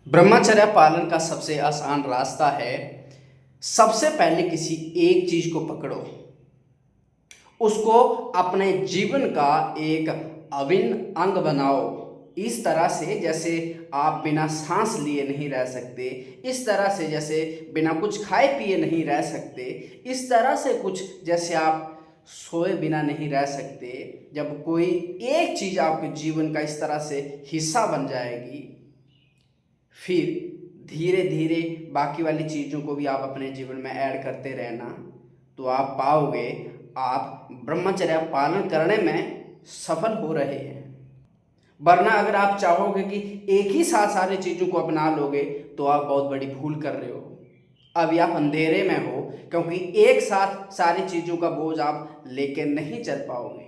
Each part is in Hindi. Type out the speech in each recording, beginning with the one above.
ब्रह्मचर्य पालन का सबसे आसान रास्ता है, सबसे पहले किसी एक चीज को पकड़ो, उसको अपने जीवन का एक अभिन्न अंग बनाओ। इस तरह से जैसे आप बिना सांस लिए नहीं रह सकते, इस तरह से जैसे बिना कुछ खाए पिए नहीं रह सकते, इस तरह से कुछ जैसे आप सोए बिना नहीं रह सकते। जब कोई एक चीज़ आपके जीवन का इस तरह से हिस्सा बन जाएगी, फिर धीरे धीरे बाकी वाली चीज़ों को भी आप अपने जीवन में ऐड करते रहना, तो आप पाओगे आप ब्रह्मचर्य पालन करने में सफल हो रहे हैं। वरना अगर आप चाहोगे कि एक ही साथ सारी चीज़ों को अपना लोगे तो आप बहुत बड़ी भूल कर रहे हो। अभी आप अंधेरे में हो, क्योंकि एक साथ सारी चीज़ों का बोझ आप लेके नहीं चल पाओगे।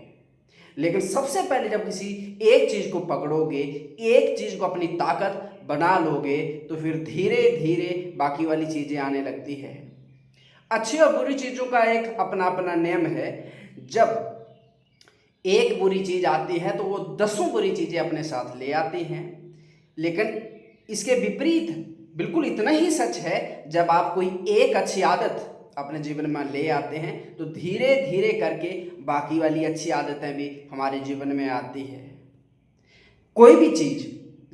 लेकिन सबसे पहले जब किसी एक चीज़ को पकड़ोगे, एक चीज़ को अपनी ताकत बना लोगे, तो फिर धीरे धीरे बाकी वाली चीज़ें आने लगती है। अच्छी और बुरी चीज़ों का एक अपना अपना नियम है। जब एक बुरी चीज़ आती है तो वो 10 बुरी चीज़ें अपने साथ ले आती हैं। लेकिन इसके विपरीत बिल्कुल इतना ही सच है, जब आप कोई एक अच्छी आदत अपने जीवन में ले आते हैं तो धीरे धीरे करके बाकी वाली अच्छी आदतें भी हमारे जीवन में आती है। कोई भी चीज़,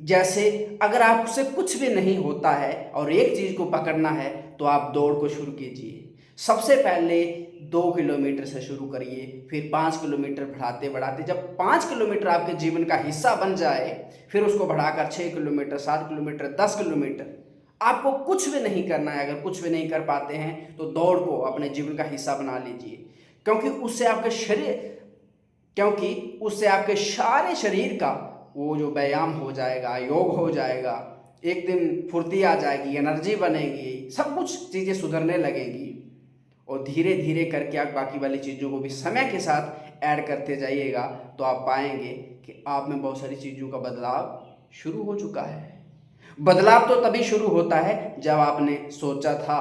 जैसे अगर आपसे कुछ भी नहीं होता है और एक चीज़ को पकड़ना है, तो आप दौड़ को शुरू कीजिए। सबसे पहले 2 किलोमीटर से शुरू करिए, फिर 5 किलोमीटर बढ़ाते बढ़ाते जब 5 किलोमीटर आपके जीवन का हिस्सा बन जाए, फिर उसको बढ़ाकर 6 किलोमीटर, 7 किलोमीटर, 10 किलोमीटर। आपको कुछ भी नहीं करना है। अगर कुछ भी नहीं कर पाते हैं तो दौड़ को अपने जीवन का हिस्सा बना लीजिए, क्योंकि उससे आपके सारे शरीर का वो जो व्यायाम हो जाएगा, योग हो जाएगा, एक दिन फुर्ती आ जाएगी, एनर्जी बनेगी, सब कुछ चीज़ें सुधरने लगेंगी। और धीरे धीरे करके आप बाकी वाली चीज़ों को भी समय के साथ ऐड करते जाइएगा, तो आप पाएंगे कि आप में बहुत सारी चीज़ों का बदलाव शुरू हो चुका है। बदलाव तो तभी शुरू होता है जब आपने सोचा था